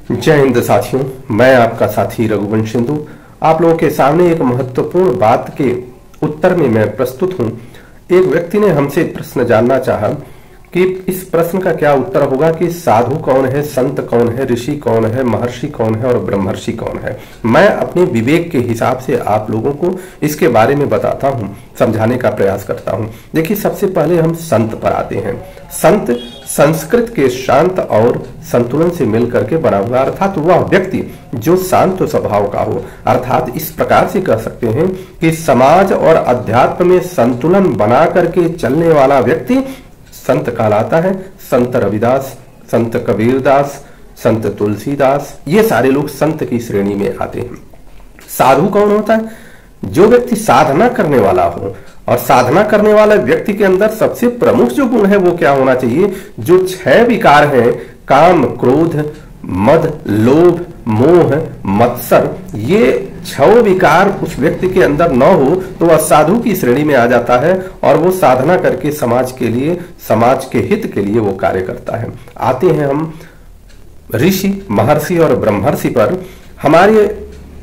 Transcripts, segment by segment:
जय हिंद साथियों, मैं आपका साथी रघुवंश सिंधु आप लोगों के सामने एक महत्वपूर्ण बात के उत्तर में मैं प्रस्तुत हूं। एक व्यक्ति ने हमसे प्रश्न जानना चाहा कि इस प्रश्न का क्या उत्तर होगा कि साधु कौन है, संत कौन है, ऋषि कौन है, महर्षि कौन है और ब्रह्मर्षि कौन है। मैं अपने विवेक के हिसाब से आप लोगों को इसके बारे में बताता हूं, समझाने का प्रयास करता हूं। देखिए, सबसे पहले हम संत पर आते हैं। संत संस्कृत के शांत और संतुलन से मिलकर के बना हुआ, अर्थात वह व्यक्ति जो शांत स्वभाव का हो, अर्थात इस प्रकार से कह सकते हैं कि समाज और अध्यात्म में संतुलन बना करके चलने वाला व्यक्ति संत कहलाता है। संत रविदास, संत कबीरदास, संत तुलसीदास, ये सारे लोग संत की श्रेणी में आते हैं। साधु कौन होता है? जो व्यक्ति साधना करने वाला हो, और साधना करने वाले व्यक्ति के अंदर सबसे प्रमुख जो गुण है वो क्या होना चाहिए? जो 6 विकार हैं, काम, क्रोध, मद, लोभ, मोह, मत्सर, ये 6 विकार उस व्यक्ति के अंदर न हो तो वह साधु की श्रेणी में आ जाता है और वो साधना करके समाज के लिए, समाज के हित के लिए वो कार्य करता है। आते हैं हम ऋषि, महर्षि और ब्रह्मर्षि पर। हमारे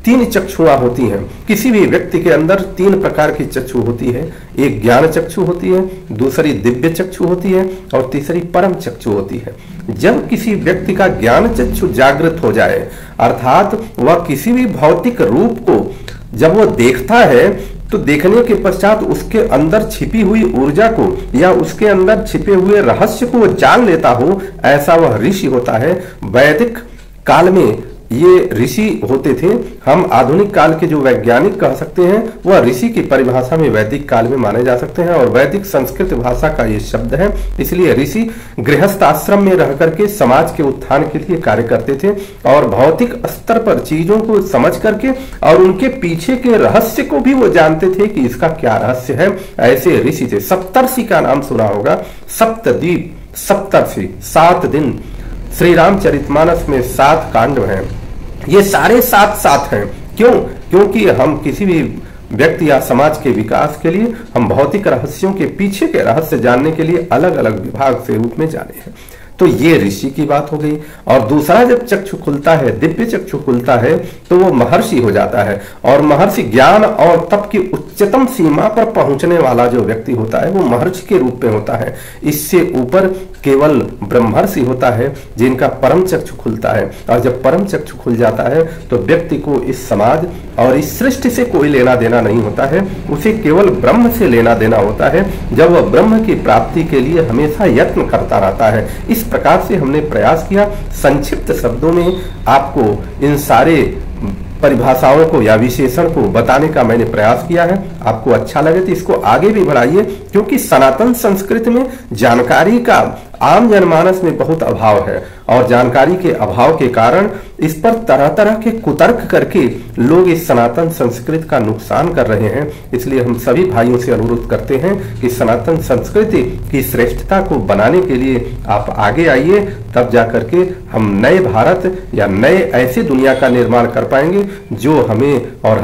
3 चक्षुआं होती हैं। किसी भी व्यक्ति के अंदर 3 प्रकार की चक्षु होती है। एक ज्ञान चक्षु होती है, दूसरी दिव्य चक्षु होती है और तीसरी परम चक्षु होती है। जब किसी व्यक्ति का ज्ञान चक्षु जागृत हो जाए, अर्थात वह किसी भी भौतिक रूप को जब वह देखता है तो देखने के पश्चात उसके अंदर छिपी हुई ऊर्जा को या उसके अंदर छिपे हुए रहस्य को जान लेता हो, ऐसा वह ऋषि होता है। वैदिक काल में ये ऋषि होते थे। हम आधुनिक काल के जो वैज्ञानिक कह सकते हैं वह ऋषि की परिभाषा में वैदिक काल में माने जा सकते हैं और वैदिक संस्कृत भाषा का ये शब्द है। इसलिए ऋषि गृहस्थ आश्रम में रह करके समाज के उत्थान के लिए कार्य करते थे और भौतिक स्तर पर चीजों को समझ करके और उनके पीछे के रहस्य को भी वो जानते थे कि इसका क्या रहस्य है। ऐसे ऋषि थे। सप्तर्षि का नाम सुना होगा। सप्तद्वीप, सप्तर्षि, 7 दिन। श्री रामचरितमानस में 7 कांड हैं। ये सारे 7 हैं। क्यों? क्योंकि हम किसी भी व्यक्ति या समाज के विकास के लिए हम भौतिक रहस्यों के पीछे के रहस्य जानने के लिए अलग अलग विभाग के रूप में जाने हैं। तो ये ऋषि की बात हो गई। और दूसरा जब चक्षु खुलता है, दिव्य चक्षु खुलता है, तो वो महर्षि हो जाता है। और महर्षि ज्ञान और तप की उच्चतम सीमा पर पहुंचने वाला जो व्यक्ति होता है वो महर्षि के रूप में होता है। इससे ऊपर केवल ब्रह्मर्षि होता है जिनका परम चक्षु खुलता है। और जब परम चक्षु खुल जाता है तो व्यक्ति को इस समाज और इस सृष्टि से कोई लेना देना नहीं होता है, उसे केवल ब्रह्म से लेना देना होता है, जब वह ब्रह्म की प्राप्ति के लिए हमेशा यत्न करता रहता है। इस प्रकार से हमने प्रयास किया संक्षिप्त शब्दों में आपको इन सारे परिभाषाओं को या विशेषण को बताने का मैंने प्रयास किया है। आपको अच्छा लगे तो इसको आगे भी बढ़ाइए, क्योंकि सनातन संस्कृति में जानकारी का आम जनमानस में बहुत अभाव है और जानकारी के अभाव के कारण इस पर तरह तरह के कुतर्क करके लोग इस सनातन संस्कृति का नुकसान कर रहे हैं। इसलिए हम सभी भाइयों से अनुरोध करते हैं कि सनातन संस्कृति की श्रेष्ठता को बनाने के लिए आप आगे आइए, तब जाकर के हम नए भारत या नए ऐसी दुनिया का निर्माण कर पाएंगे जो हमें और